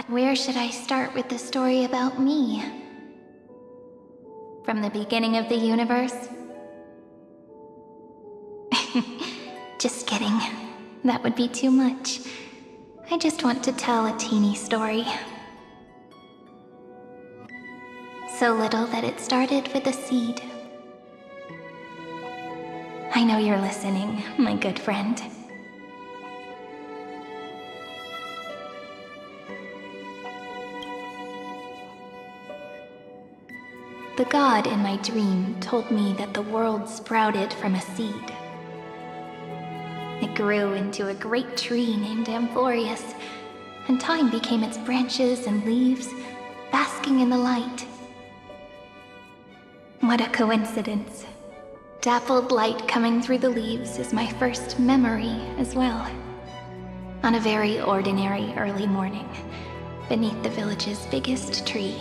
But where should I start with the story about me? From the beginning of the universe? Just kidding. That would be too much. I just want to tell a teeny story. So little that it started with a seed. I know you're listening, my good friend. The god in my dream told me that the world sprouted from a seed. It grew into a great tree named Amphorius, and time became its branches and leaves, basking in the light. What a coincidence. Dappled light coming through the leaves is my first memory as well. On a very ordinary early morning, beneath the village's biggest tree,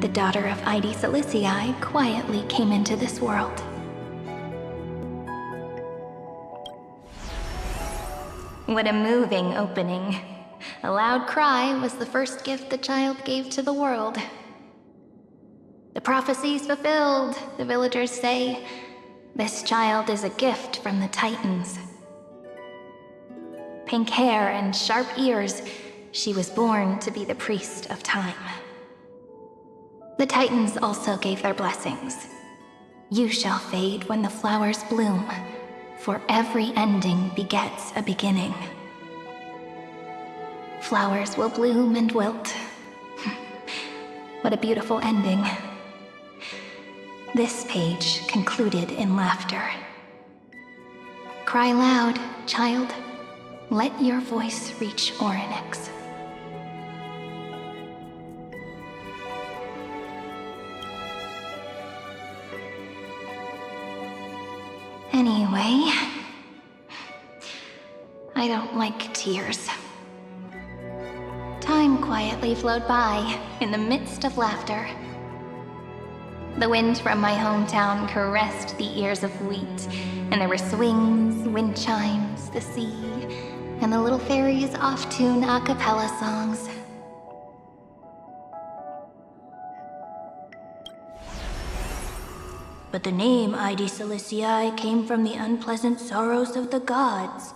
the daughter of Ide Silicii quietly came into this world. What a moving opening. A loud cry was the first gift the child gave to the world. The prophecy's fulfilled, the villagers say. This child is a gift from the Titans. Pink hair and sharp ears, she was born to be the priest of time. The Titans also gave their blessings. You shall fade when the flowers bloom, for every ending begets a beginning. Flowers will bloom and wilt. What a beautiful ending. This page concluded in laughter. Cry loud, child. Let your voice reach Orynyx. Anyway, I don't like tears. Time quietly flowed by in the midst of laughter. The wind from my hometown caressed the ears of wheat, and there were swings, wind chimes, the sea, and the little fairies off-tune a cappella songs. But the name Ide Silicii came from the unpleasant sorrows of the gods.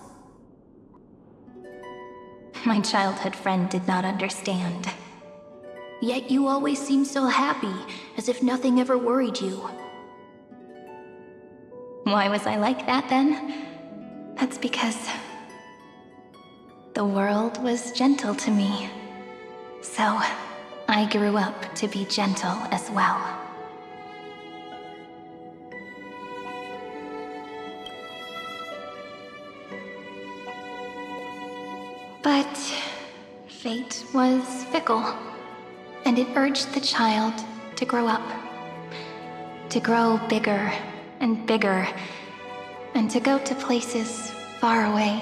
My childhood friend did not understand. Yet you always seemed so happy, as if nothing ever worried you. Why was I like that then? That's because the world was gentle to me. So I grew up to be gentle as well. But fate was fickle, and it urged the child to grow up, to grow bigger and bigger, and to go to places far away.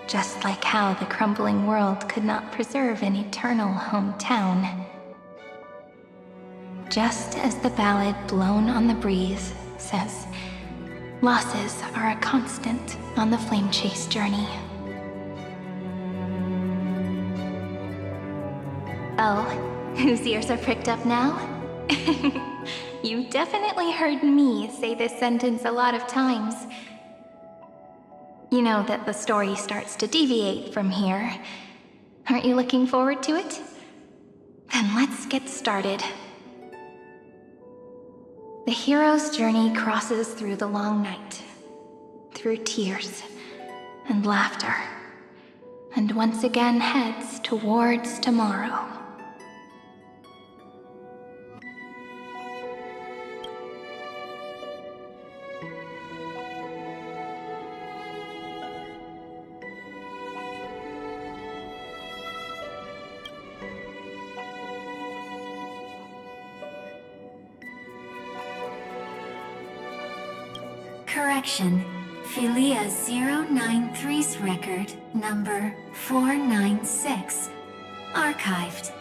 Just like how the crumbling world could not preserve an eternal hometown. Just as the ballad blown on the breeze says, losses are a constant on the flame chase journey. Oh, whose ears are pricked up now? You've definitely heard me say this sentence a lot of times. You know that the story starts to deviate from here. Aren't you looking forward to it? Then let's get started. The hero's journey crosses through the long night, through tears and laughter, and once again heads towards tomorrow. Correction. Philia 093's record number 496. Archived.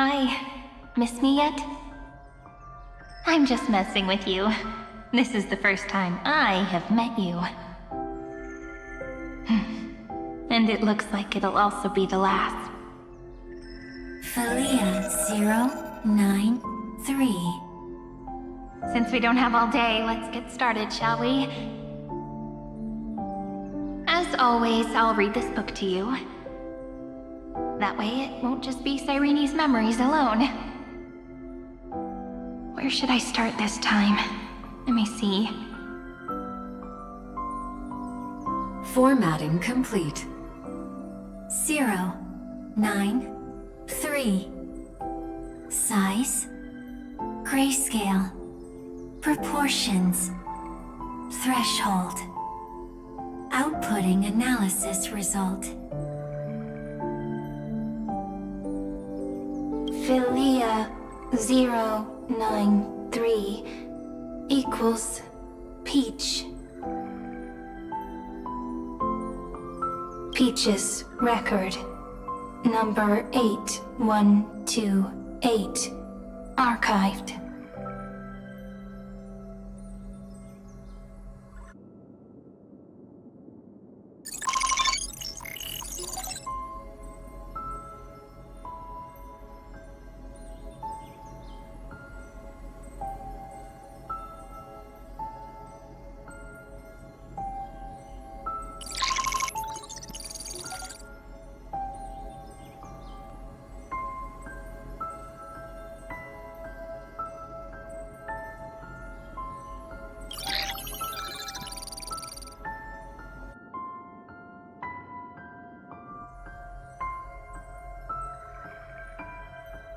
Hi. Miss me yet? I'm just messing with you. This is the first time I have met you. And it looks like it'll also be the last. Philia 093. Since we don't have all day, let's get started, shall we? As always, I'll read this book to you. That way it won't just be Cyrene's memories alone. Where should I start this time? Let me see. Formatting complete. 093. Size. Grayscale. Proportions. Threshold. Outputting analysis result. Philia 093 equals Peach. Peach's record. Number 8128. Archived.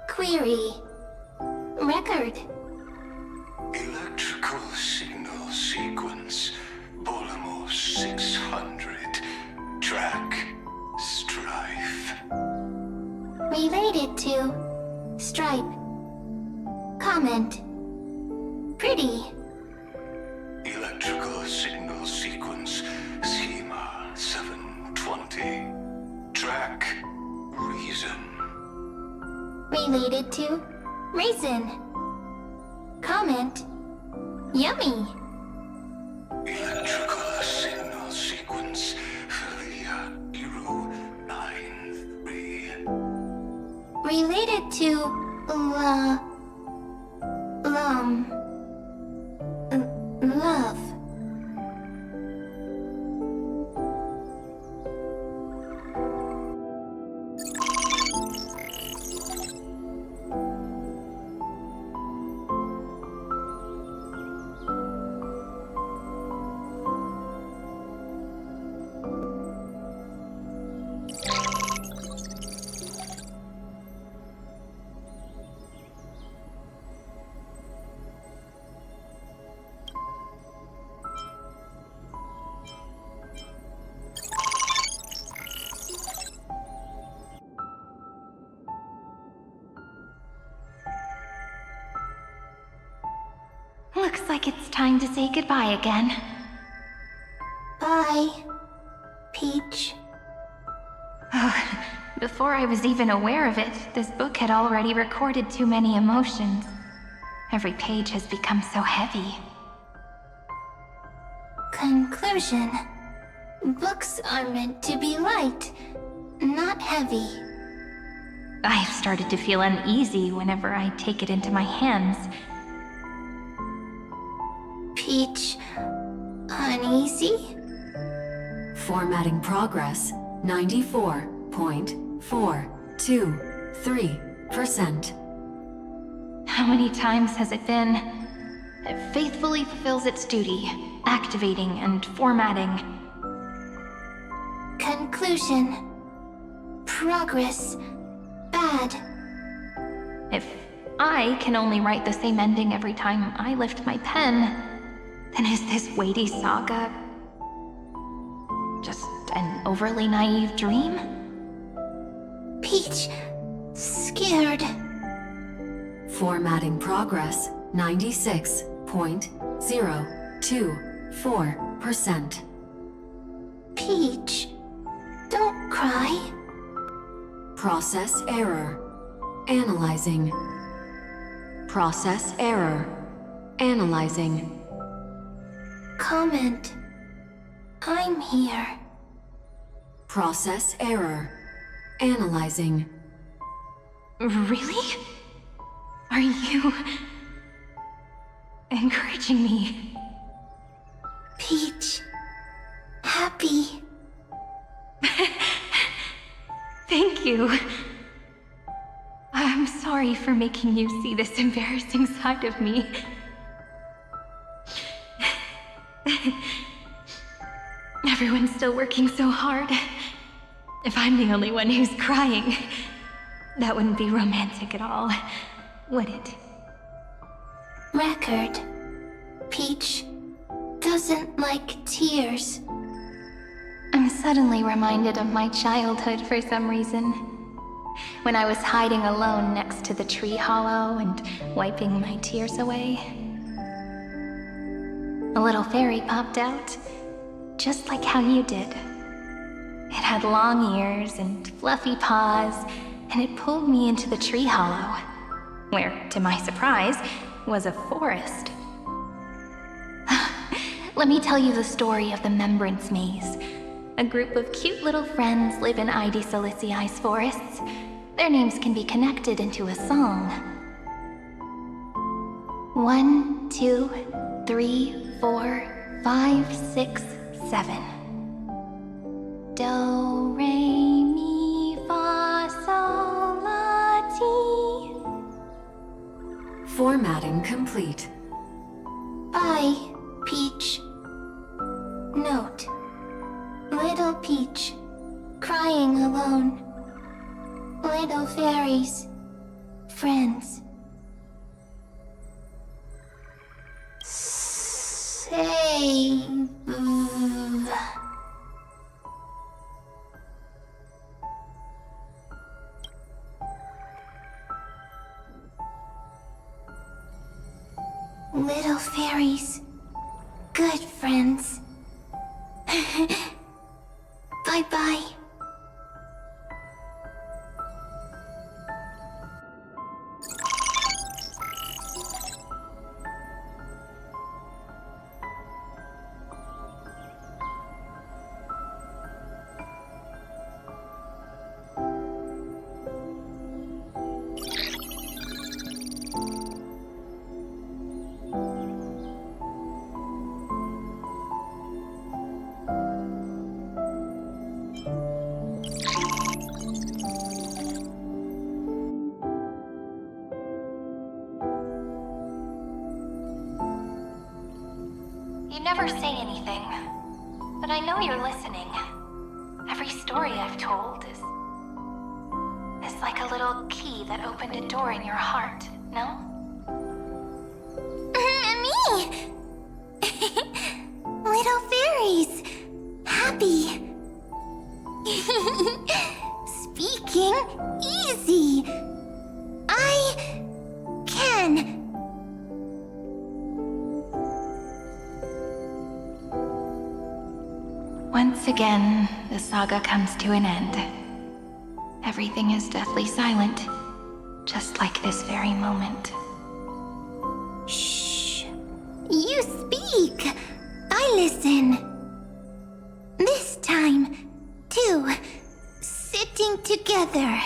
Query. Record. Electrical signal sequence. Bolomos 600. Track. Strife. Related to Stripe. Comment. Pretty. Electrical signal sequence. Schema 720. Track. Reason. Related to Raisin. Comment. Yummy. Electrical signal sequence. Philia 093. Related to love. Looks like it's time to say goodbye again. Bye, Peach. Before I was even aware of it, this book had already recorded too many emotions. Every page has become so heavy. Conclusion. Books are meant to be light, not heavy. I've started to feel uneasy whenever I take it into my hands. Peach, uneasy? Formatting progress 94.423%. How many times has it been? It faithfully fulfills its duty, activating and formatting. Conclusion. Progress. Bad. If I can only write the same ending every time I lift my pen, then is this weighty saga just an overly naive dream? Peach, scared. Formatting progress 96.024%. Peach, don't cry. Process error. Analyzing. Process error. Analyzing. Comment. I'm here. Process error. Analyzing. Really? Are you encouraging me? Peach. Happy. Thank you. I'm sorry for making you see this embarrassing side of me. Everyone's still working so hard. If I'm the only one who's crying, that wouldn't be romantic at all, would it? Record. Peach doesn't like tears. I'm suddenly reminded of my childhood for some reason. When I was hiding alone next to the tree hollow and wiping my tears away. A little fairy popped out, just like how you did. It had long ears and fluffy paws, and it pulled me into the tree hollow, where, to my surprise, was a forest. Let me tell you the story of the Membrance Maze. A group of cute little friends live in ID Silicii's forests. Their names can be connected into a song. 1, 2, 3, 4, 5, 6, 7. Do, re, mi, fa, sol, la, ti. Formatting complete. Bye, Peach. Note. Little Peach, crying alone. Little fairies, friends. Save. Little fairies, good friends. Bye-bye. You never say anything, but I know you're listening. Every story I've told is like a little key that opened a door in your heart, no? Me! Little fairies! Happy! Speaking easy! I can! Once again, the saga comes to an end. Everything is deathly silent, just like this very moment. Shh! You speak! I listen! This time, too, sitting together.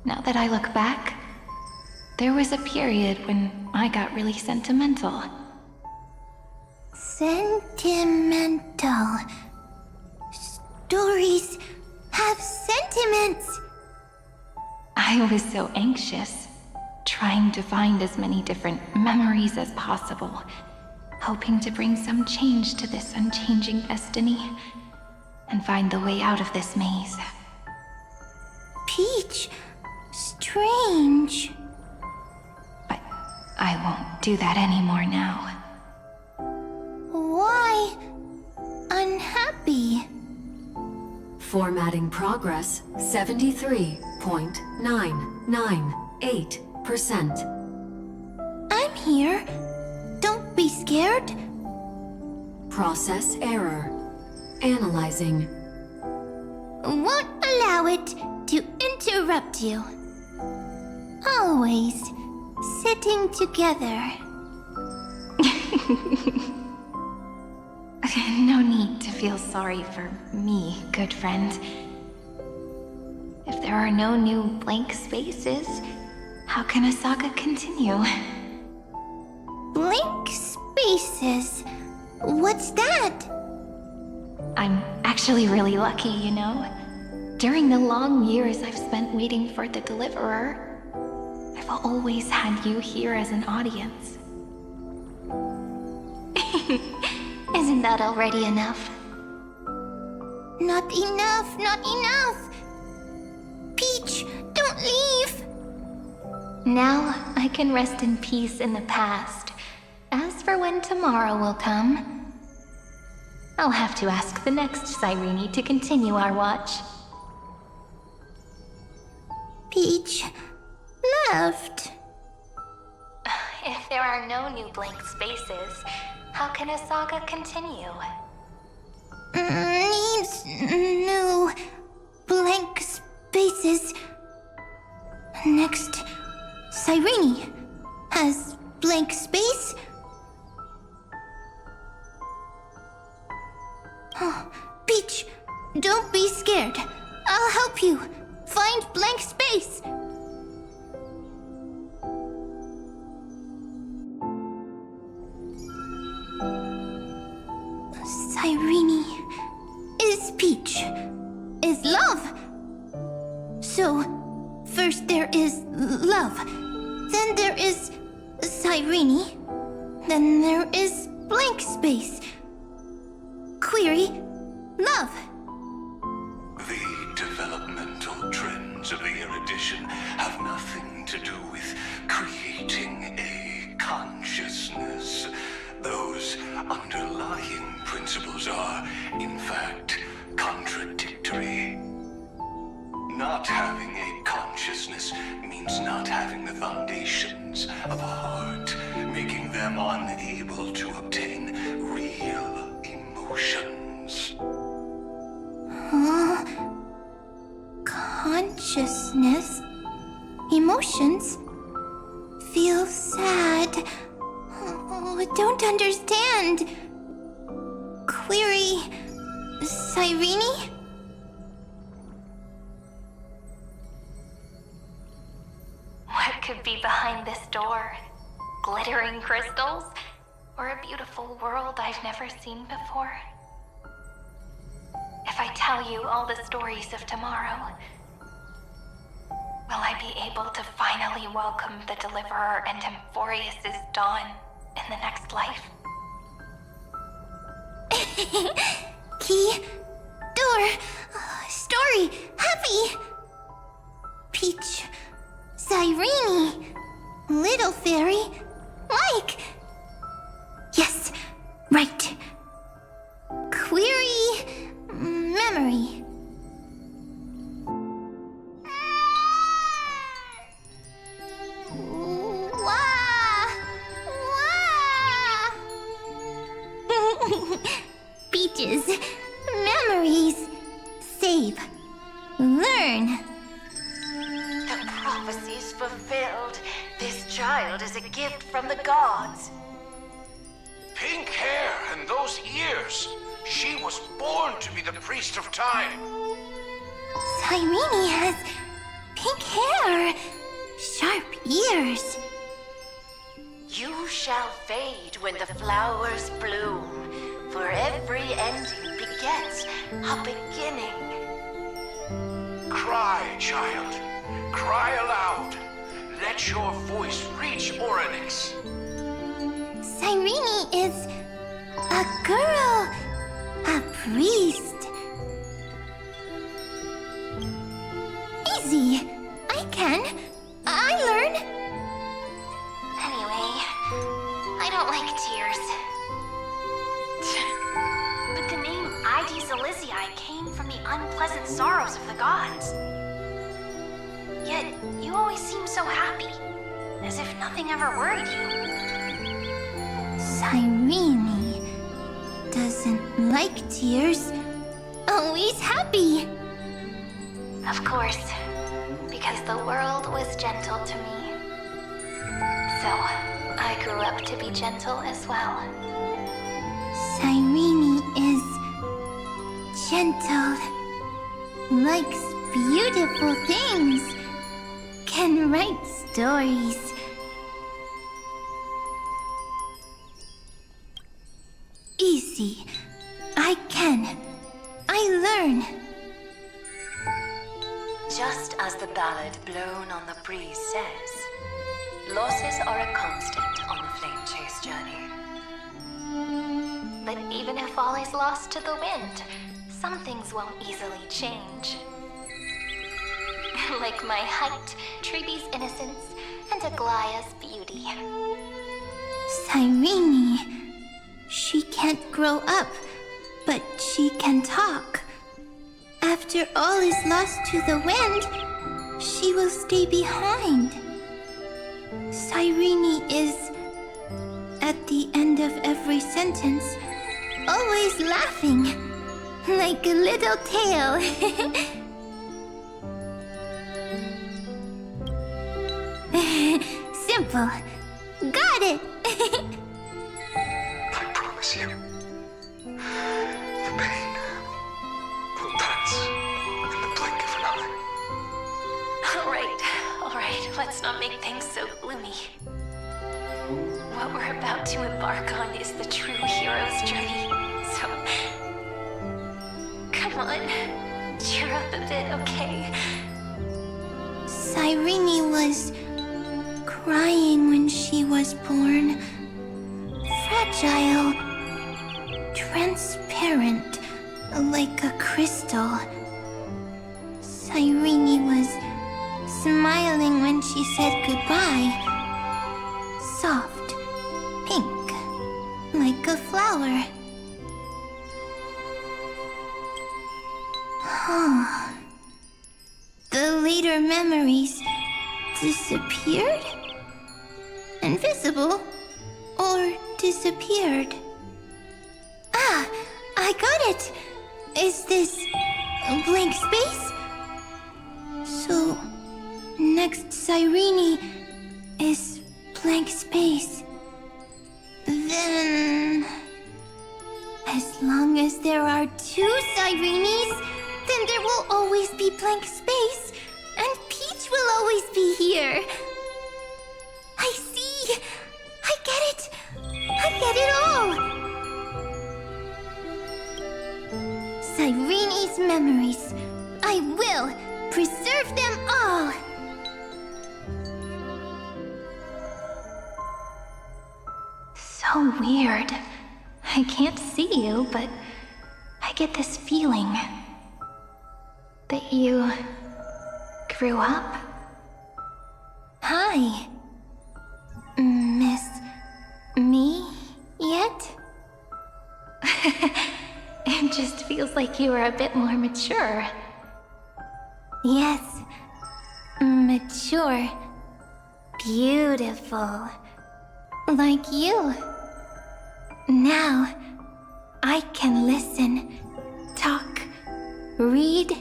Now that I look back, there was a period when I got really sentimental. Sentimental. Stories have sentiments. I was so anxious, trying to find as many different memories as possible, hoping to bring some change to this unchanging destiny and find the way out of this maze. Peach, strange. But I won't do that anymore now. Why unhappy? Formatting progress 73.998%. I'm here. Don't be scared. Process error. Analyzing. Won't allow it to interrupt you. Always sitting together. No need to feel sorry for me, good friend. If there are no new blank spaces, how can a saga continue? Blank spaces? What's that? I'm actually really lucky, you know? During the long years I've spent waiting for the Deliverer, I've always had you here as an audience. Isn't that already enough? Not enough, not enough! Peach, don't leave! Now I can rest in peace in the past. As for when tomorrow will come, I'll have to ask the next Cyrene to continue our watch. Peach left. If there are no new blank spaces, how can a saga continue? Needs new blank spaces. Next, Cyrene has blank space. Oh, Peach, don't be scared. I'll help you find blank space. Cyrene is Peach, is love. So, first there is love, then there is Cyrene, then there is blank space. Query, love. The developmental trends of the erudition have nothing to do with creating a consciousness. Those underlying principles are, in fact, contradictory. Not having a consciousness means not having the foundations of a heart, making them unable to obtain real emotions. Consciousness, emotions, feel sad. Oh, don't understand. Query, Cyrene? What could be behind this door? Glittering crystals? Or a beautiful world I've never seen before? If I tell you all the stories of tomorrow, will I be able to finally welcome the Deliverer and Emphorius's dawn in the next life? Key, door, story, happy. Peach, Cyrene, little fairy, like. Yes, right. Query, memory. Wah! Wah! Peaches, memories, save, learn. The prophecy's fulfilled. This child is a gift from the gods. Pink hair and those ears. She was born to be the priest of time. Cyrene has pink hair, sharp ears. You shall fade when the flowers bloom, for every ending begets a beginning. Cry, child. Cry aloud. Let your voice reach Orynyx. Cyrene is a girl, a priest. Easy. I can. I learn. Anyway, I don't like tears. But the name Ides Elysiae came from the unpleasant sorrows of the gods. Yet, you always seem so happy, as if nothing ever worried you. Cyrene doesn't like tears. Always happy. Of course, because because the world was gentle to me. So, I grew up to be gentle as well. Cyrene is gentle, likes beautiful things, can write stories. Easy. I can. I learn. Just as the ballad blown on the breeze says, losses are a constant on the flame chase journey. But even if all is lost to the wind, some things won't easily change. Like my height, Treeby's innocence, and Aglaya's beauty. Cyrene. She can't grow up, but she can talk. After all is lost to the wind, she will stay behind. Cyrene is, at the end of every sentence, always laughing, like a little tail. Simple. Got it. I promise you, the pain will pass in the blink of an eye. All right, let's not make things so gloomy. What we're about to embark on is the true hero's journey, so... Come on, cheer up a bit, okay? Cyrene was crying when she was born. Fragile, transparent, like a crystal. Cyrene was smiling when she said goodbye. Soft, pink, like a flower. The later memories disappeared? Invisible? Or disappeared? Ah, I got it! Is this a blank space? So, next Cyrene is blank space. Then... as long as there are two Cyrenes, then there will always be blank space, and Peach will always be here. I see! I get it! I get it all! Cyrene's memories. I will preserve them all! So weird. I can't see you, but I get this feeling that you grew up. Hi. Miss me yet? It just feels like you were a bit more mature. Yes. Mature. Beautiful. Like you. Now, I can listen, talk, read,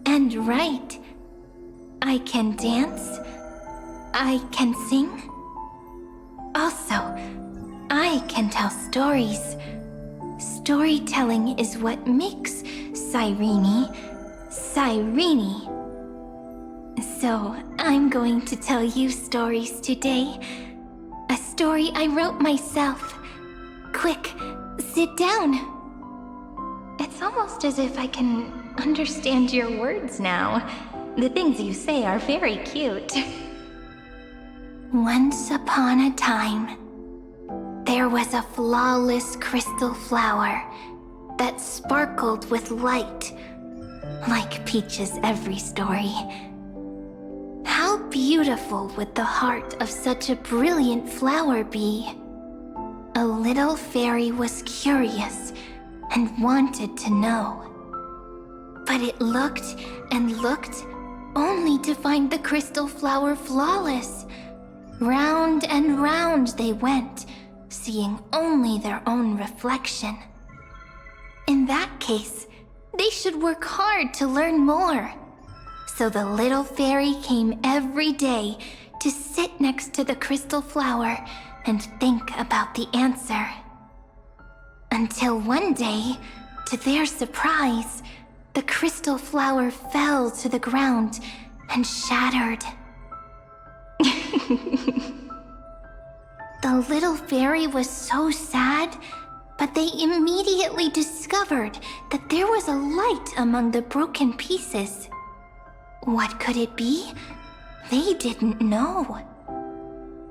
and write. I can dance. I can sing. Also, I can tell stories. Storytelling is what makes Cyrene, Cyrene. So, I'm going to tell you stories today. A story I wrote myself. Quick, sit down. It's almost as if I can understand your words now. The things you say are very cute. Once upon a time, there was a flawless crystal flower that sparkled with light, like Peach's every story. How beautiful would the heart of such a brilliant flower be? A little fairy was curious and wanted to know. But it looked and looked only to find the crystal flower flawless. Round and round they went, seeing only their own reflection. In that case, they should work hard to learn more. So the little fairy came every day to sit next to the crystal flower and think about the answer. Until one day, to their surprise, the crystal flower fell to the ground and shattered. The little fairy was so sad, but they immediately discovered that there was a light among the broken pieces. What could it be? They didn't know.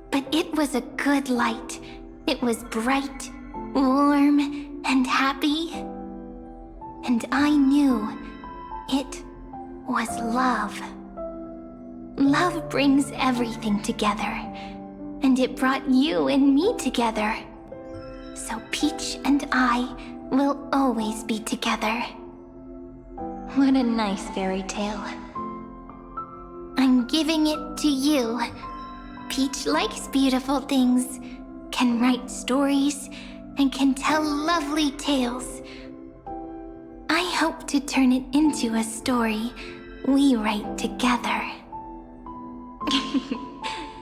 But it was a good light. It was bright, warm, and happy. And I knew it was love. Love brings everything together, and it brought you and me together. So Peach and I will always be together. What a nice fairy tale. I'm giving it to you. Peach likes beautiful things, can write stories, and can tell lovely tales. I hope to turn it into a story we write together.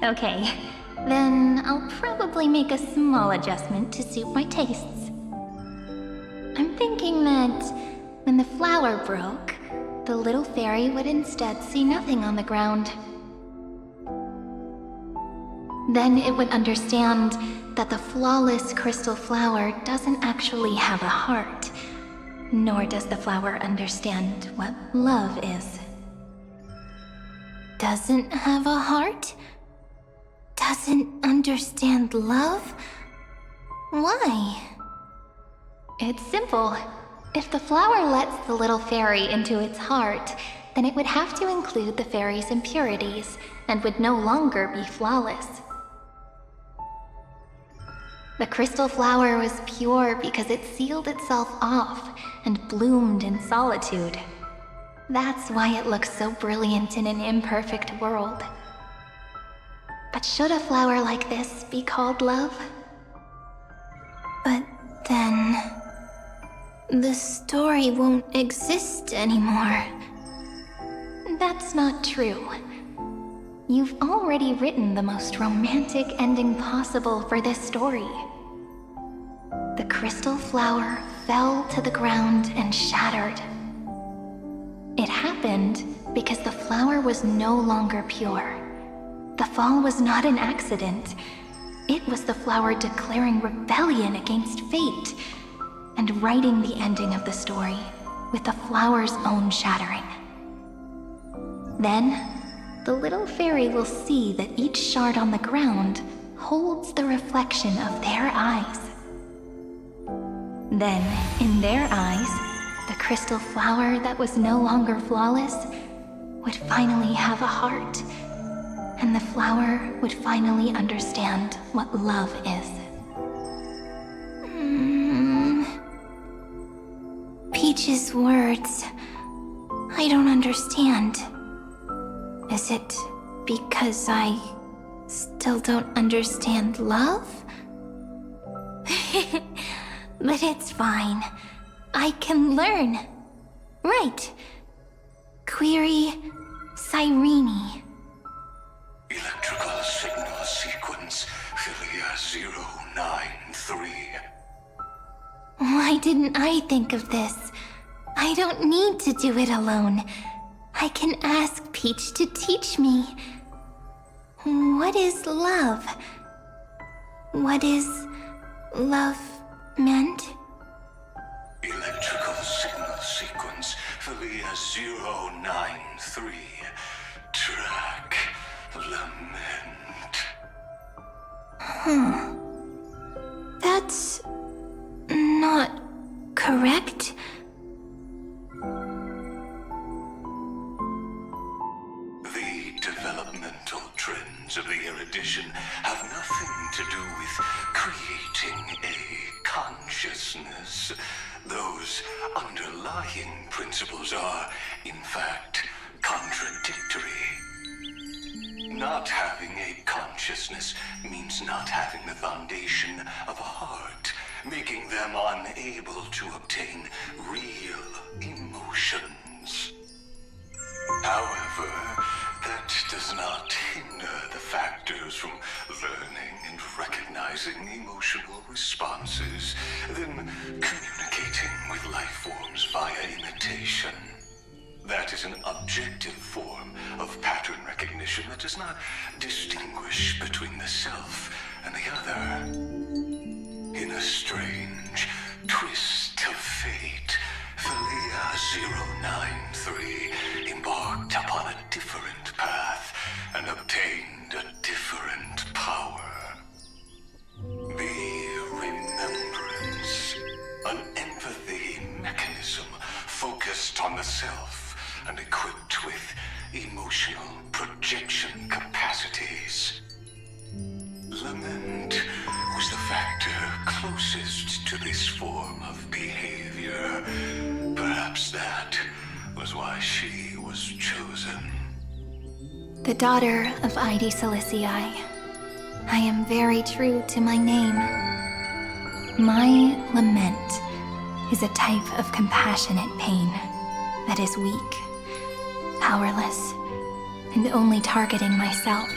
Okay, then I'll probably make a small adjustment to suit my tastes. I'm thinking that when the flower broke, the little fairy would instead see nothing on the ground. Then it would understand that the flawless crystal flower doesn't actually have a heart, nor does the flower understand what love is. Doesn't have a heart? Doesn't understand love? Why? It's simple. If the flower lets the little fairy into its heart, then it would have to include the fairy's impurities and would no longer be flawless. The crystal flower was pure because it sealed itself off and bloomed in solitude. That's why it looks so brilliant in an imperfect world. But should a flower like this be called love? But then... the story won't exist anymore. That's not true. You've already written the most romantic ending possible for this story. The crystal flower fell to the ground and shattered. It happened because the flower was no longer pure. The fall was not an accident. It was the flower declaring rebellion against fate and writing the ending of the story with the flower's own shattering. Then, the little fairy will see that each shard on the ground holds the reflection of their eyes. Then, in their eyes, the crystal flower that was no longer flawless would finally have a heart, and the flower would finally understand what love is. Peach's words. I don't understand. Is it because I still don't understand love? But it's fine. I can learn. Right. Query Cyrene. Electrical signal sequence Philia 093. Why didn't I think of this? I don't need to do it alone. I can ask Peach to teach me. What is love? What is love meant? Electrical signal sequence Philia 093. Track lament. That's not correct. The developmental trends of the erudition have nothing to do with creating a consciousness. Those underlying principles are, in fact, contradictory. Not having a consciousness means not having the foundation of a heart, making them unable to obtain real emotions. However, does not hinder the factors from learning and recognizing emotional responses, then communicating with life forms via imitation. That is an objective form of pattern recognition that does not distinguish between the self and the other. In a strange twist of fate, Philia 093 embarked upon a different path and obtained a different power. The remembrance, an empathy mechanism focused on the self and equipped with emotional projection capacities. Lament was the factor closest to this form of behavior. Perhaps that was why she was chosen. The daughter of Ide Silicii, I am very true to my name. My lament is a type of compassionate pain that is weak, powerless, and only targeting myself.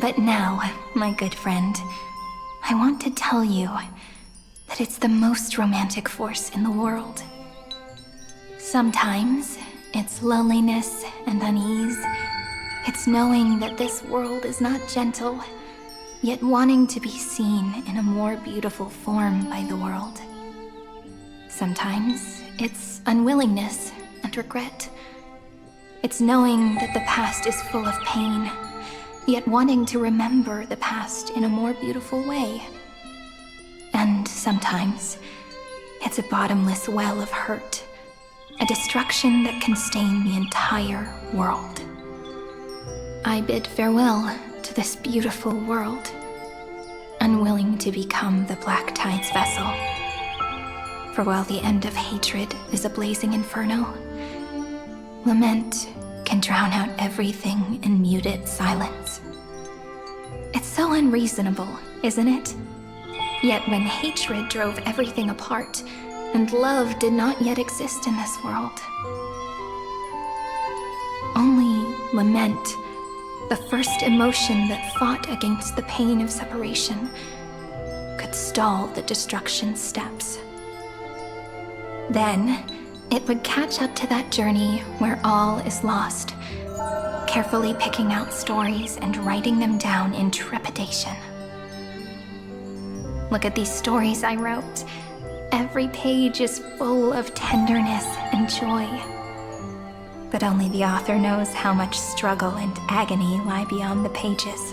But now, my good friend, I want to tell you that it's the most romantic force in the world. Sometimes, it's loneliness and unease. It's knowing that this world is not gentle, yet wanting to be seen in a more beautiful form by the world. Sometimes, it's unwillingness and regret. It's knowing that the past is full of pain, yet wanting to remember the past in a more beautiful way. And sometimes, it's a bottomless well of hurt, a destruction that can stain the entire world. I bid farewell to this beautiful world, unwilling to become the Black Tide's vessel. For while the end of hatred is a blazing inferno, lament can drown out everything in muted silence. It's so unreasonable, isn't it? Yet when hatred drove everything apart, and love did not yet exist in this world, only lament, the first emotion that fought against the pain of separation, could stall the destruction steps. Then, it would catch up to that journey where all is lost, carefully picking out stories and writing them down in trepidation. Look at these stories I wrote. Every page is full of tenderness and joy. But only the author knows how much struggle and agony lie beyond the pages.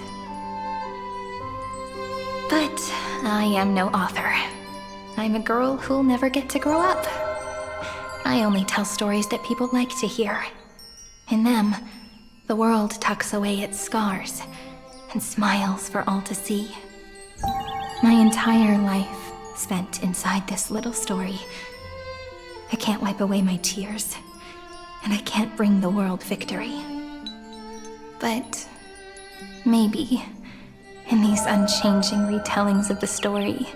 But I am no author. I'm a girl who'll never get to grow up. I only tell stories that people like to hear. In them, the world tucks away its scars and smiles for all to see. My entire life spent inside this little story. I can't wipe away my tears, and I can't bring the world victory. But maybe, in these unchanging retellings of the story,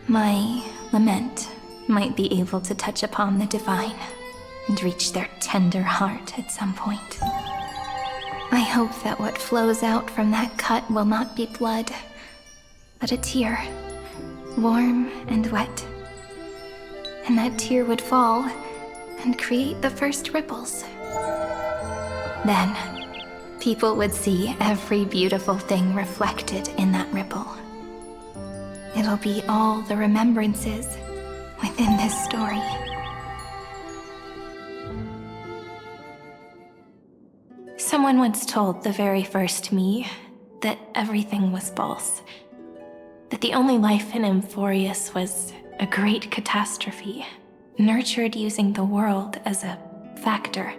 my lament might be able to touch upon the divine and reach their tender heart at some point. I hope that what flows out from that cut will not be blood, but a tear, warm and wet. And that tear would fall and create the first ripples. Then, people would see every beautiful thing reflected in that ripple. It'll be all the remembrances within this story. Someone once told the very first me that everything was false. That the only life in Amphorius was a great catastrophe, nurtured using the world as a factor.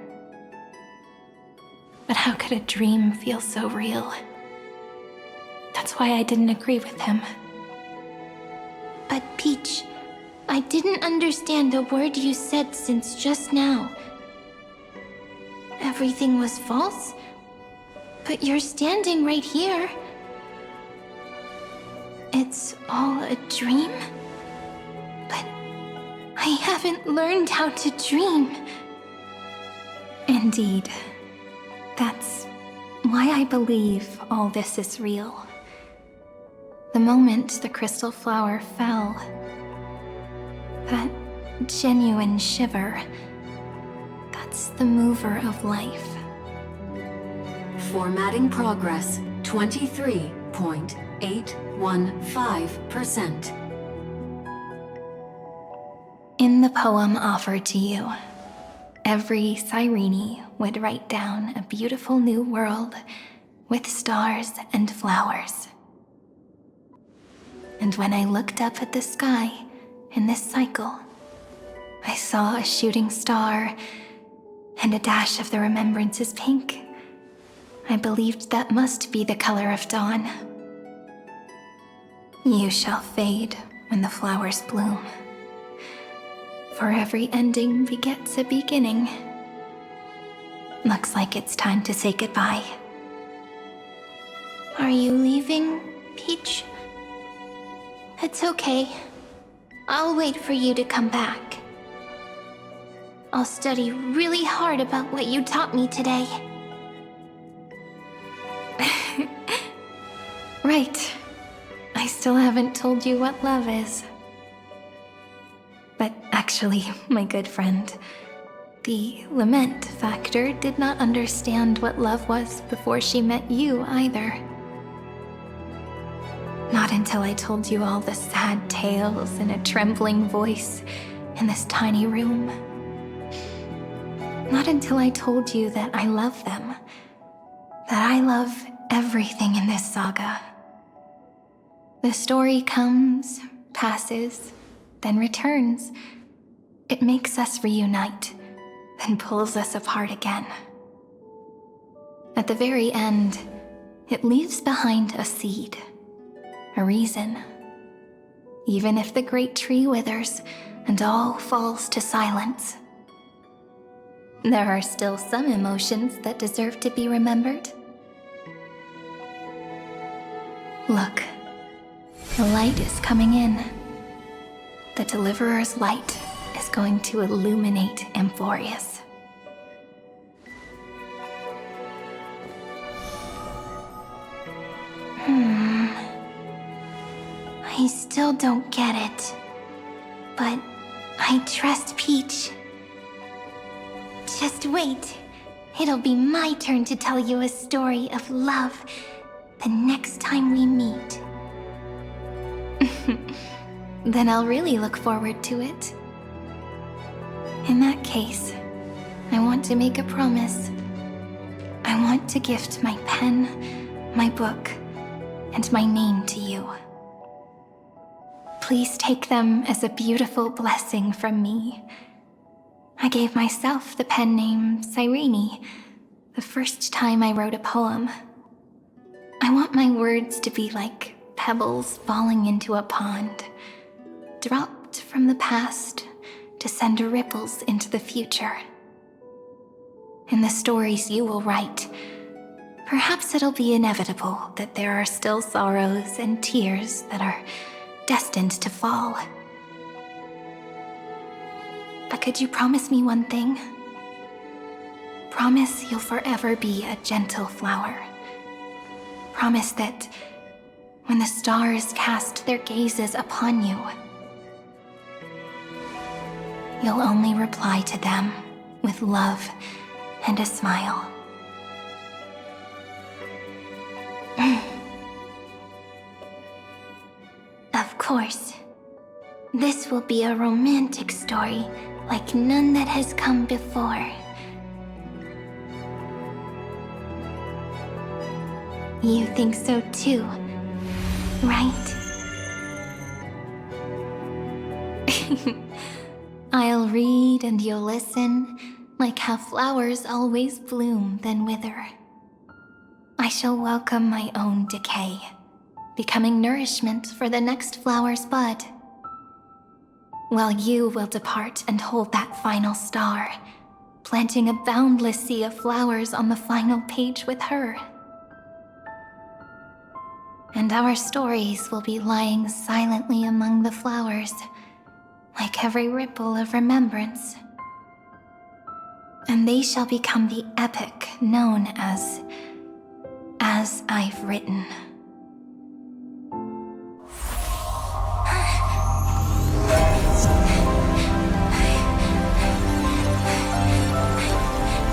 But how could a dream feel so real? That's why I didn't agree with him. But Peach, I didn't understand a word you said since just now. Everything was false? But you're standing right here. It's all a dream? But I haven't learned how to dream. Indeed, That's why I believe all this is real. The moment the crystal flower fell, that genuine shiver, that's the mover of life. Formatting progress 23.815%. In the poem offered to you, every Cyrene would write down a beautiful new world with stars and flowers. And when I looked up at the sky in this cycle, I saw a shooting star and a dash of the remembrance's pink. I believed that must be the color of dawn. You shall fade when the flowers bloom. For every ending begets a beginning. Looks like it's time to say goodbye. Are you leaving, Peach? It's okay. I'll wait for you to come back. I'll study really hard about what you taught me today. Right. I still haven't told you what love is. But actually, my good friend, the lament factor did not understand what love was before she met you either. Not until I told you all the sad tales in a trembling voice in this tiny room. Not until I told you that I love them, that I love everything in this saga. The story comes, passes, then returns. It makes us reunite, then pulls us apart again. At the very end, it leaves behind a seed, a reason. Even if the great tree withers and all falls to silence, there are still some emotions that deserve to be remembered. Look, the light is coming in. The Deliverer's light is going to illuminate Amphorius. I still don't get it. But I trust Peach. Just wait. It'll be my turn to tell you a story of love the next time we meet. Then I'll really look forward to it. In that case, I want to make a promise. I want to gift my pen, my book, and my name to you. Please take them as a beautiful blessing from me. I gave myself the pen name Cyrene the first time I wrote a poem. I want my words to be like pebbles falling into a pond, dropped from the past to send ripples into the future. In the stories you will write, perhaps it'll be inevitable that there are still sorrows and tears that are destined to fall. But could you promise me one thing? Promise you'll forever be a gentle flower. Promise that when the stars cast their gazes upon you, you'll only reply to them with love and a smile. Of course. This will be a romantic story like none that has come before. You think so too, right? I'll read and you'll listen, like how flowers always bloom then wither. I shall welcome my own decay, becoming nourishment for the next flower's bud. While you will depart and hold that final star, planting a boundless sea of flowers on the final page with her. And our stories will be lying silently among the flowers, like every ripple of remembrance. And they shall become the epic known as I've Written.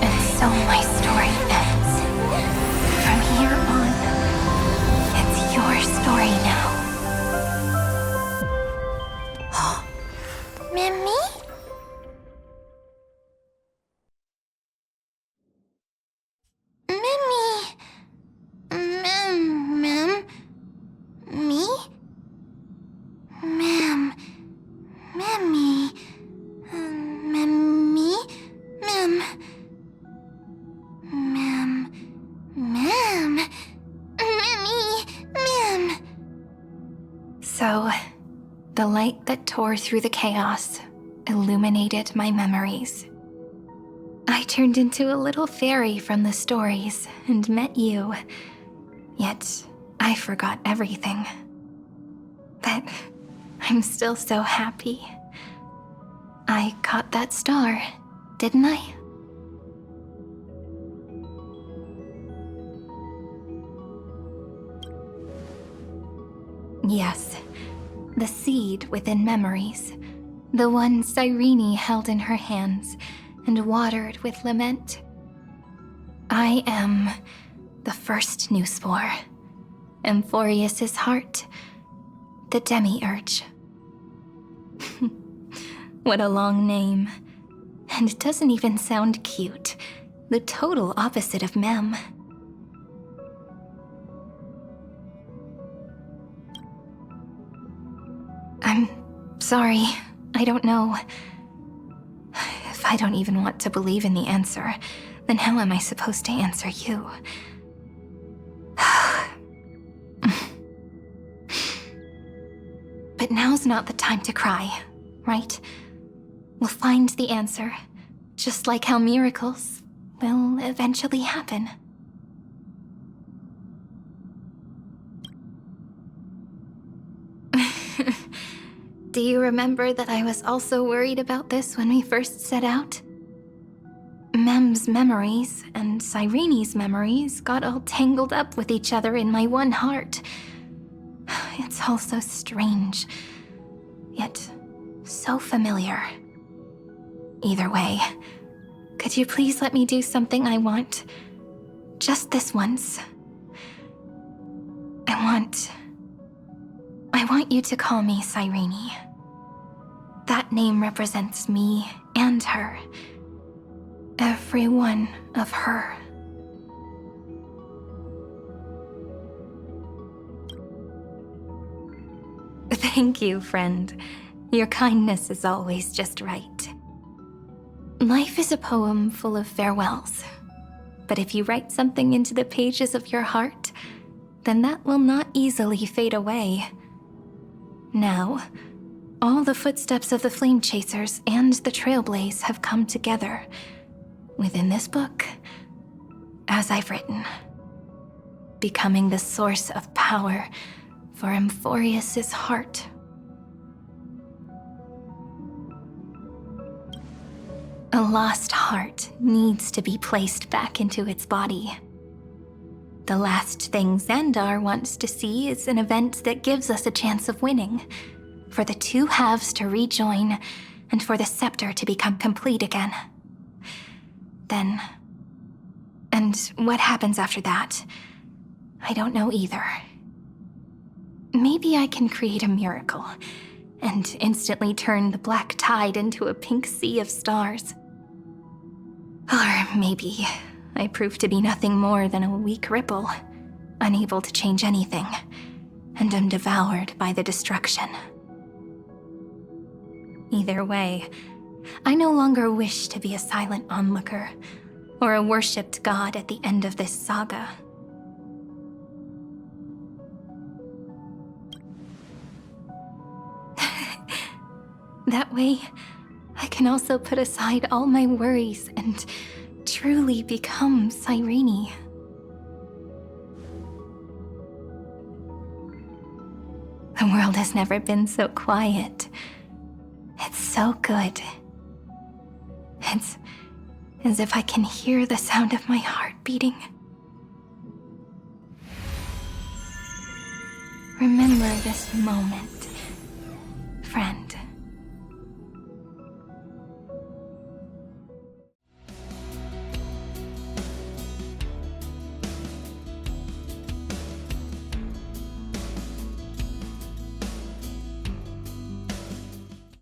And so my story ends. From here on, it's your story now. Mimi? Mimi? Mem? Me? Mem. Mimi. Mimi? Mem. Mem. Mem. Mimi. Mem. So, the light that tore through the chaos illuminated my memories. I turned into a little fairy from the stories and met you. Yet, I forgot everything. But I'm still so happy. I caught that star, didn't I? Yes, the seed within memories. The one Cyrene held in her hands and watered with lament. I am the first new spore, Amphorius's heart, the demiurge. What a long name. And it doesn't even sound cute. The total opposite of Mem. I'm sorry. I don't know. If I don't even want to believe in the answer, then how am I supposed to answer you? But now's not the time to cry, right? We'll find the answer, just like how miracles will eventually happen. Do you remember that I was also worried about this when we first set out? Mem's memories and Cyrene's memories got all tangled up with each other in my one heart. It's all so strange, yet so familiar. Either way, could you please let me do something I want? Just this once. I want you to call me Cyrene. That name represents me and her. Every one of her. Thank you, friend. Your kindness is always just right. Life is a poem full of farewells. But if you write something into the pages of your heart, then that will not easily fade away. Now, all the footsteps of the Flame Chasers and the Trailblaze have come together within this book, as I've written, becoming the source of power for Amphorius's heart. A lost heart needs to be placed back into its body. The last thing Xandar wants to see is an event that gives us a chance of winning, for the two halves to rejoin, and for the scepter to become complete again. Then, and what happens after that, I don't know either. Maybe I can create a miracle, and instantly turn the black tide into a pink sea of stars. Or maybe I prove to be nothing more than a weak ripple, unable to change anything, and am devoured by the destruction. Either way, I no longer wish to be a silent onlooker, or a worshipped god at the end of this saga. That way, I can also put aside all my worries and truly become Cyrene. The world has never been so quiet. It's so good. as if I can hear the sound of my heart beating. Remember this moment